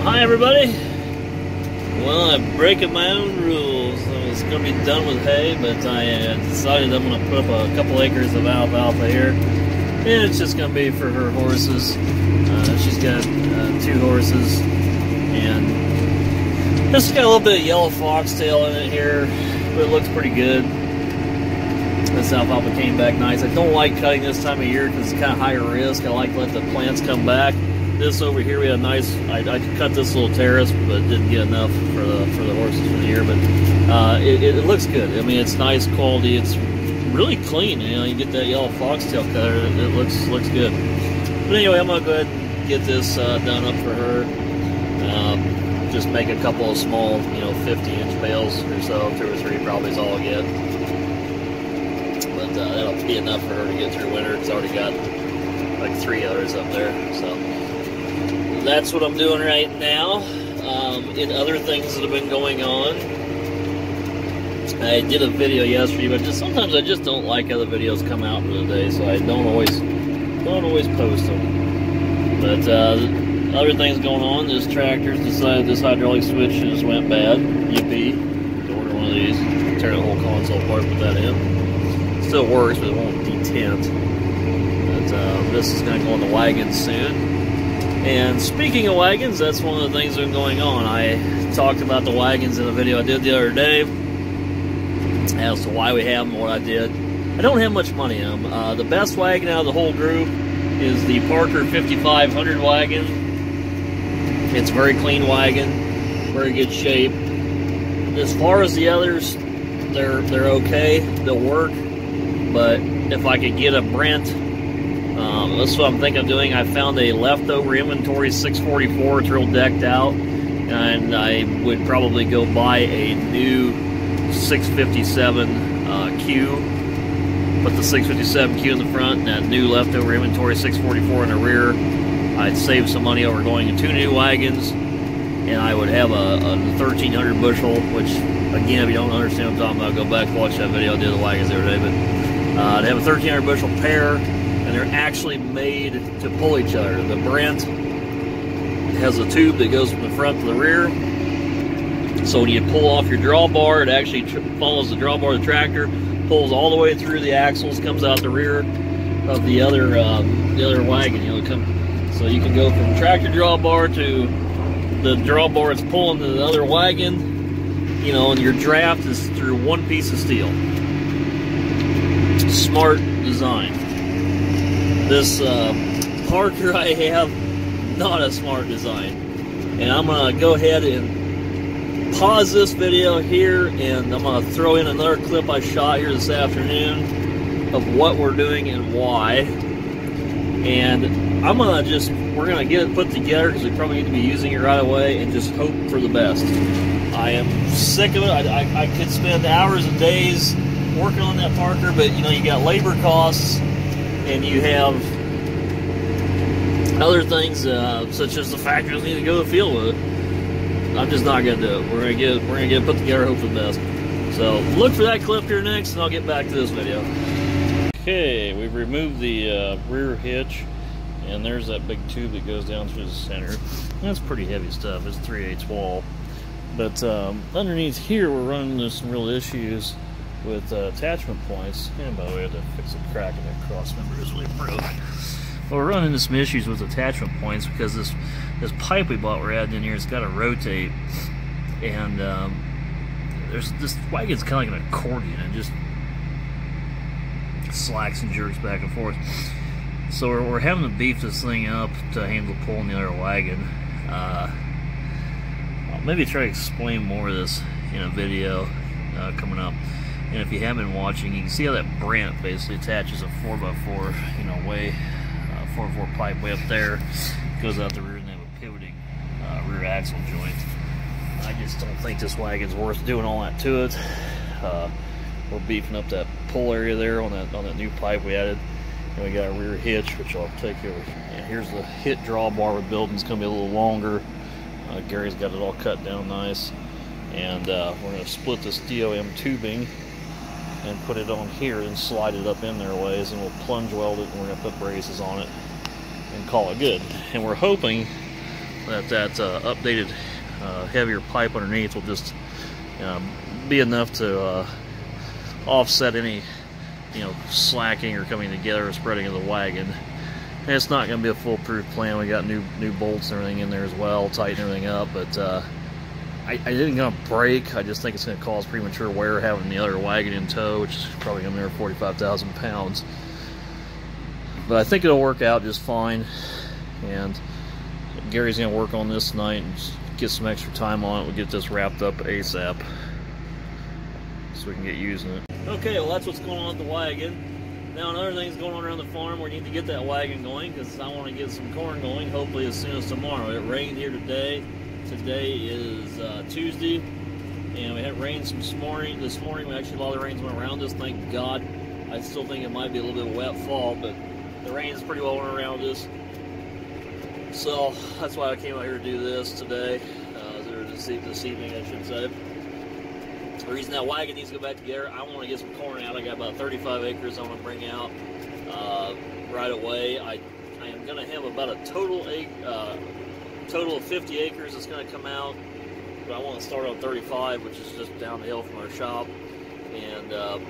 Hi everybody. Well, I'm breaking my own rules. I was going to be done with hay, but I decided I'm going to put up a couple acres of alfalfa here. And it's just going to be for her horses. She's got 2 horses. And this has got a little bit of yellow foxtail in it here, but it looks pretty good. This alfalfa came back nice. I don't like cutting this time of year because it's kind of higher risk. I like to let the plants come back. This over here, we had a nice, I cut this little terrace, but didn't get enough for the horses for the year, but it looks good. I mean, it's nice quality. It's really clean. You know, you get that yellow foxtail color. It looks good. But anyway, I'm gonna go ahead and get this done up for her. Just make a couple of small, 50-inch bales or so. 2 or 3 probably is all I'll get. But that'll be enough for her to get through winter. It's already got like 3 others up there, so. That's what I'm doing right now. In other things that have been going on, I did a video yesterday, but sometimes I just don't like how the videos come out for the day, so I don't always post them. But other things going on. This tractor's decided this hydraulic switch just went bad. Yippee! To order one of these, tear the whole console apart, put that in. Still works, but it won't detent. But this is going to go on the Wagons soon. And speaking of wagons, that's one of the things that have been going on. I talked about the wagons in a video I did the other day as to why we have them, what I did. I don't have much money in them. The best wagon out of the whole group is the Parker 5500 wagon. It's a very clean wagon, very good shape. As far as the others, they're okay, they'll work. But if I could get a Brent, that's what I'm thinking of doing. I found a leftover inventory 644. It's real decked out, and I would probably go buy a new 657 Q. Put the 657 Q in the front and that new leftover inventory 644 in the rear. I'd save some money over going to 2 new wagons, and I would have a 1300 bushel, which, again, if you don't understand what I'm talking about, go back and watch that video I did of the wagons the other day. But I'd have a 1300 bushel pair. And they're actually made to pull each other. The Brent has a tube that goes from the front to the rear. So when you pull off your drawbar, it actually follows the drawbar of the tractor, pulls all the way through the axles, comes out the rear of the other wagon. So you can go from tractor drawbar to the drawbar that's pulling the other wagon. And your draft is through one piece of steel. Smart design. This Parker I have, not a smart design. And I'm going to go ahead and pause this video here, and I'm going to throw in another clip I shot here this afternoon of what we're doing and why. And we're going to get it put together because we probably need to be using it right away and just hope for the best. I am sick of it. I could spend hours and days working on that Parker, but you got labor costs. And you have other things such as the fact you need to go to the field with it. I'm just not gonna do it. We're gonna get it put together, hope for the best. So look for that clip here next, and I'll get back to this video. Okay, we've removed the rear hitch, and there's that big tube that goes down through the center. That's pretty heavy stuff. It's 3/8 wall, but underneath here we're running into some real issues with attachment points. And by the way, I had to fix a crack in that cross member is really broke. Well, we're running into some issues with attachment points because this pipe we bought we're adding in here, it's got to rotate, and there's this wagon's kind of like an accordion. It just slacks and jerks back and forth. So we're having to beef this thing up to handle pulling the other wagon. I'll maybe try to explain more of this in a video coming up. And if you haven't been watching, you can see how that Brent basically attaches a 4x4, 4x4 pipe way up there, goes out the rear, and they have a pivoting rear axle joint. I just don't think this wagon's worth doing all that to it. We're beefing up that pull area there on that new pipe we added, and we got a rear hitch, which I'll take over. And here's the hit drawbar we're building. It's going to be a little longer. Gary's got it all cut down nice, and we're going to split this DOM tubing and put it on here and slide it up in there a ways, and we'll plunge weld it, and we're going to put braces on it and call it good. And we're hoping that updated heavier pipe underneath will just be enough to offset any slacking or coming together or spreading of the wagon. And it's not going to be a foolproof plan. We got new bolts and everything in there as well, tighten everything up, but I didn't going to break. I just think it's going to cause premature wear having the other wagon in tow, which is probably going to be over 45,000 pounds. But I think it'll work out just fine, and Gary's going to work on this tonight and just get some extra time on it. We'll get this wrapped up ASAP so we can get using it. Okay, well, that's what's going on with the wagon. Now, another thing's going on around the farm. We need to get that wagon going because I want to get some corn going, hopefully as soon as tomorrow. It rained here today. Today is Tuesday, and we had rain this morning. We actually, a lot of the rains went around us, thank God. I still think it might be a little bit of a wet fall, but the rain's pretty well went around us. So that's why I came out here to do this today, or this evening, I should say. The reason that wagon needs to go back together, I want to get some corn out. I got about 35 acres I want to bring out right away. I am going to have about a total of 50 acres that's going to come out, but I want to start on 35, which is just down the hill from our shop. And I'm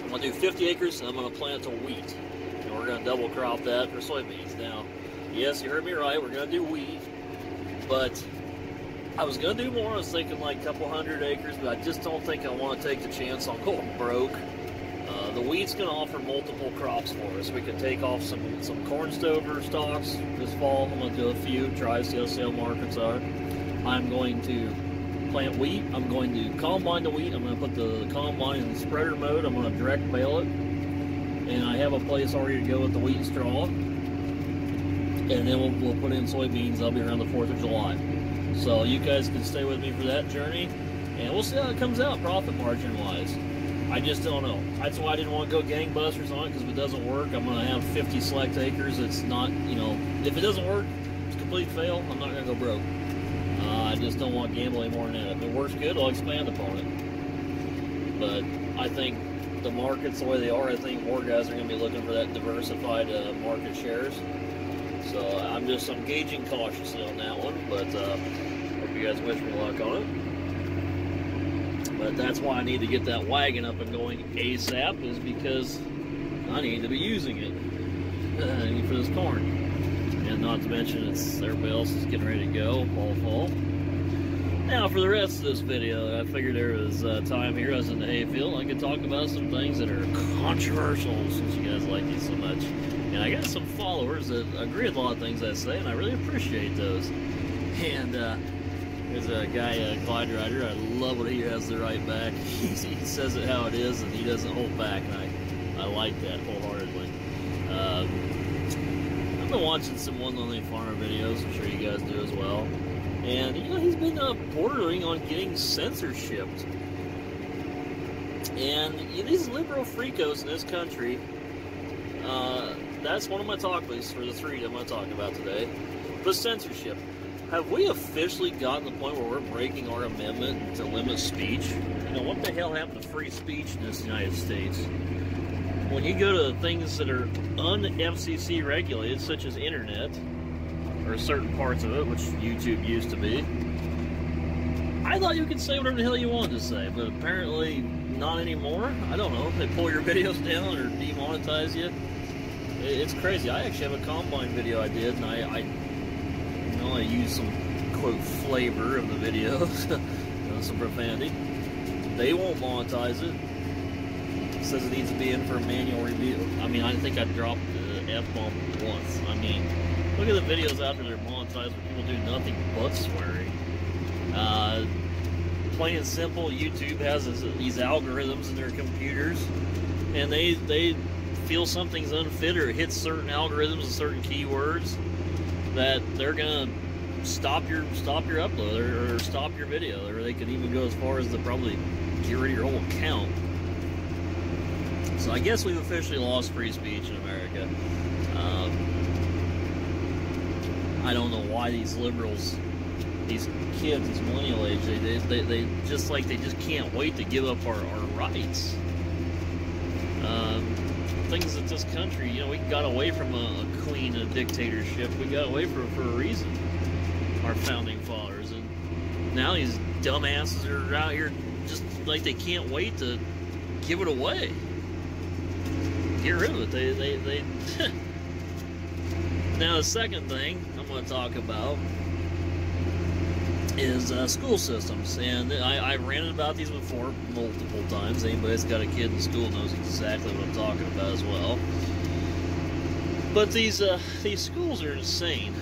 going to do 50 acres, and I'm going to plant to wheat. And we're going to double crop that for soybeans. Now, yes, you heard me right, we're going to do wheat, but I was going to do more. I was thinking like a couple hundred acres, but I just don't think I want to take the chance on going broke. The wheat's going to offer multiple crops for us. We can take off some corn stover stalks this fall. I'm going to do a few, try to see how sale markets are. I'm going to plant wheat. I'm going to combine the wheat. I'm going to put the combine in spreader mode. I'm going to direct bale it. And I have a place already to go with the wheat straw. And then we'll put in soybeans. That'll be around the 4th of July. So you guys can stay with me for that journey. And we'll see how it comes out profit margin wise. I just don't know. That's why I didn't want to go gangbusters on it, because if it doesn't work, I'm going to have 50 select acres. It's not, if it doesn't work, it's a complete fail. I'm not going to go broke. I just don't want to gamble any more than that. If it works good, I'll expand upon it. But I think the markets, the way they are, I think more guys are going to be looking for that diversified market shares. So I'm gauging cautiously on that one, but hope you guys wish me luck on it. But that's why I need to get that wagon up and going ASAP, is because I need to be using it for this corn. And not to mention, everybody else is getting ready to go, fall. Now for the rest of this video, I figured there was time here. I was in the hayfield. I could talk about some things that are controversial, since you guys like these so much. And I got some followers that agree with a lot of things I say, and I really appreciate those. And there's a guy, Clyde Rider. I love what he has to write back. He says it how it is, and he doesn't hold back, and I like that wholeheartedly. I've been watching some One Lonely Farmer videos. I'm sure you guys do as well. And he's been bordering on getting censorship. And these liberal freakos in this country, that's one of my talk lists for the 3 that I'm going to talk about today. The censorship. Have we officially gotten to the point where we're breaking our amendment to limit speech? What the hell happened to free speech in this United States? When you go to things that are un-FCC regulated, such as internet, or certain parts of it, which YouTube used to be, I thought you could say whatever the hell you wanted to say, but apparently not anymore. I don't know. They pull your videos down or demonetize you. It's crazy. I actually have a combine video I did, and I used some, quote, flavor of the video, some profanity. They won't monetize it. It says it needs to be in for a manual review. I think I dropped the F-bomb once. Look at the videos out there that are monetized where people do nothing but swearing. Plain and simple, YouTube has these algorithms in their computers, and they feel something's unfit or it hits certain algorithms and certain keywords, that they're gonna stop your upload or stop your video, or they could even go as far as to probably get rid of your whole account. So I guess we've officially lost free speech in America. I don't know why these liberals, these kids, these millennial age, they just can't wait to give up our rights. things that this country, you know, we got away from a queen and a dictatorship. We got away for a reason. Our founding fathers, and now these dumbasses are out here just like they can't wait to give it away. Get rid of it. They Now the second thing I'm going to talk about is school systems, and I've ranted about these before multiple times. Anybody that's got a kid in school knows exactly what I'm talking about as well. But these schools are insane.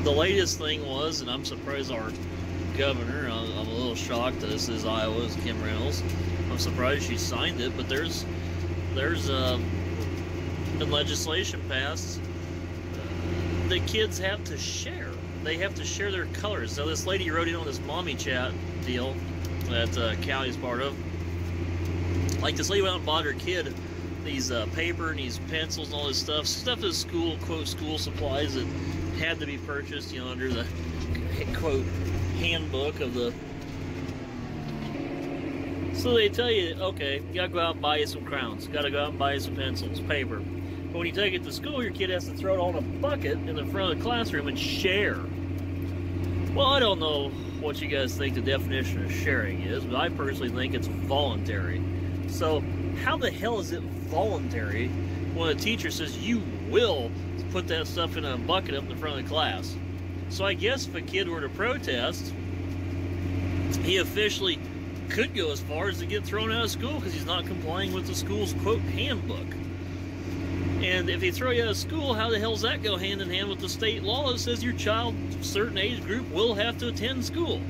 The latest thing was, and I'm surprised our governor, I'm a little shocked that this is Iowa's Kim Reynolds. I'm surprised she signed it, but there's been legislation passed. The kids have to share. They have to share their colors. So this lady wrote in on this mommy chat deal that Callie's part of. Like, this lady went out and bought her kid these paper and these pencils and all this stuff is school, quote, school supplies that had to be purchased, you know, under the, quote, handbook of the... So they tell you, okay, you gotta go out and buy you some crowns, gotta go out and buy you some pencils, paper. But when you take it to school, your kid has to throw it all in a bucket in the front of the classroom and share. Well, I don't know what you guys think the definition of sharing is, but I personally think it's voluntary. So how the hell is it voluntary when a teacher says you will put that stuff in a bucket up in the front of the class? So I guess if a kid were to protest, he officially could go as far as to get thrown out of school because he's not complying with the school's, quote, handbook. And if they throw you out of school, how the hell does that go hand in hand with the state law that says your child, a certain age group, will have to attend school?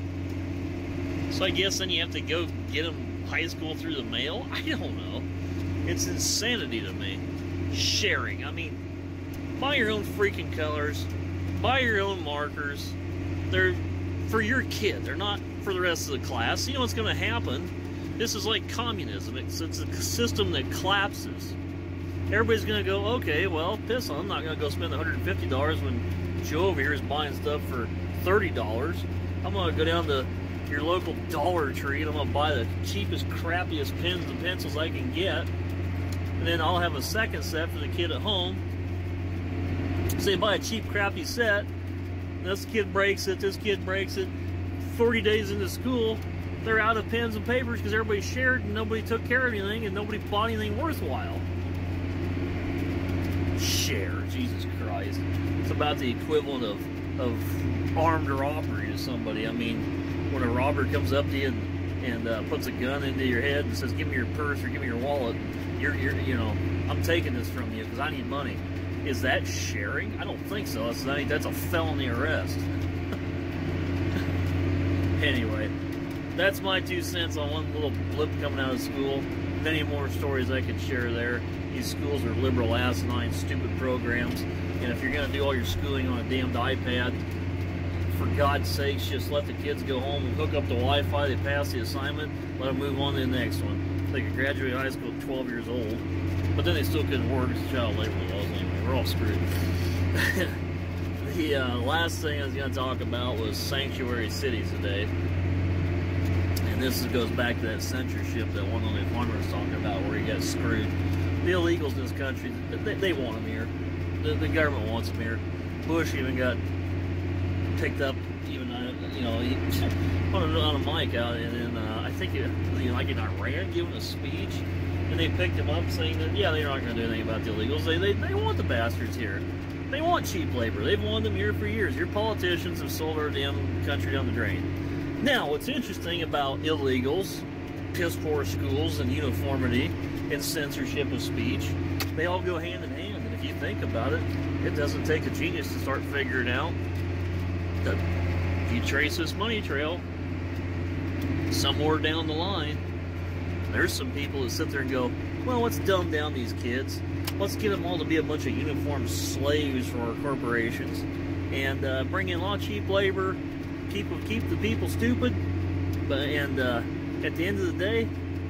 So I guess then you have to go get them high school through the mail? I don't know. It's insanity to me. Sharing. I mean, buy your own freaking colors. Buy your own markers. They're for your kid. They're not for the rest of the class. You know what's going to happen? This is like communism. It's a system that collapses. Everybody's going to go, okay, well, piss on. I'm not going to go spend $150 when Joe over here is buying stuff for $30. I'm going to go down to your local Dollar Tree and I'm going to buy the cheapest, crappiest pens and pencils I can get. And then I'll have a second set for the kid at home. So they buy a cheap, crappy set. This kid breaks it, this kid breaks it. 40 days into school, they're out of pens and papers because everybody shared and nobody took care of anything and nobody bought anything worthwhile. Share, Jesus Christ. It's about the equivalent of armed robbery to somebody. I mean, when a robber comes up to you and puts a gun into your head and says, give me your purse or give me your wallet, you're you know, I'm taking this from you because I need money. Is that sharing? I don't think so. I think that's a felony arrest. Anyway, that's my 2 cents on one little blip coming out of school. Many more stories I could share there. These schools are liberal, asinine, stupid programs. And if you're going to do all your schooling on a damned iPad, for God's sakes, just let the kids go home and hook up the Wi-Fi. They pass the assignment, let them move on to the next one. They could graduate high school at 12 years old, but then they still couldn't work as child labor laws anyway. We're all screwed. The last thing I was going to talk about was sanctuary cities today. And this goes back to that censorship that one of the farmers was talking about where he got screwed. The illegals in this country, they want them here. The government wants them here. Bush even got picked up, even, you know, on a mic out, and then I think, like in Iran, giving a speech, and they picked him up saying that, yeah, they're not going to do anything about the illegals. They want the bastards here. They want cheap labor. They've wanted them here for years. Your politicians have sold our damn country down the drain. Now, what's interesting about illegals, piss-poor schools, and uniformity, and censorship of speech, they all go hand in hand. And if you think about it, it doesn't take a genius to start figuring out that if you trace this money trail somewhere down the line, there's some people that sit there and go, well, let's dumb down these kids. Let's get them all to be a bunch of uniformed slaves for our corporations and bring in a lot of cheap labor, keep the people stupid, and at the end of the day,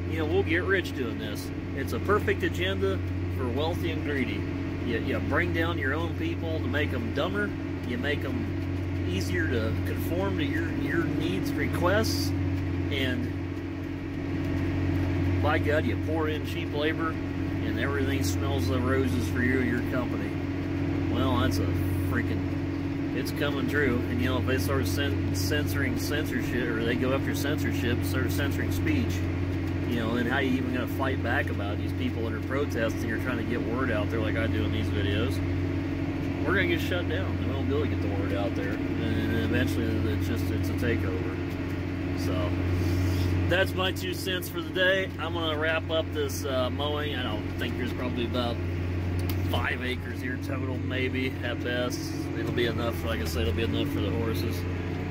you know, we'll get rich doing this. It's a perfect agenda for wealthy and greedy. You bring down your own people to make them dumber. You make them easier to conform to your needs, requests, and by God, you pour in cheap labor, and everything smells the roses for you or your company. Well, that's a freaking, it's coming true. And you know, if they start censoring censorship, or they go after censorship, start censoring speech, you know, then how are you even going to fight back about these people that are protesting or trying to get word out there like I do in these videos? We're going to get shut down, and we won't be able to get the word out there. And eventually, it's a takeover. So, that's my 2 cents for the day. I'm going to wrap up this mowing. I don't think there's probably about 5 acres here total, maybe, at best. It'll be enough, like I said, it'll be enough for the horses.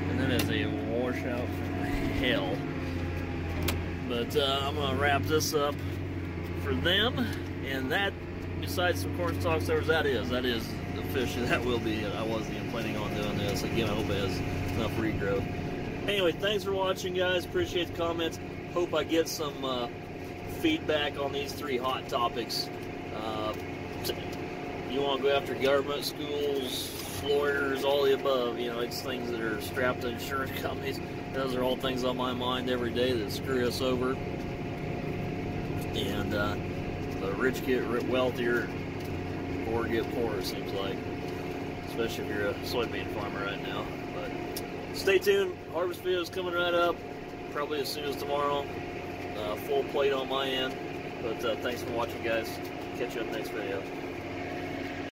And then as a washout from hell. But I'm going to wrap this up for them. And that, besides some corn stalks, that is officially, that will be it. I wasn't even planning on doing this. Again, I hope it has enough regrowth. Anyway, thanks for watching, guys. Appreciate the comments. Hope I get some feedback on these 3 hot topics. You want to go after government, schools, lawyers, all the above. You know, it's things that are strapped to insurance companies. Those are all things on my mind every day that screw us over. And the rich get wealthier, poor get poorer, it seems like. Especially if you're a soybean farmer right now. But stay tuned. Harvest video is coming right up. Probably as soon as tomorrow. Full plate on my end. But thanks for watching, guys. Catch you on the next video.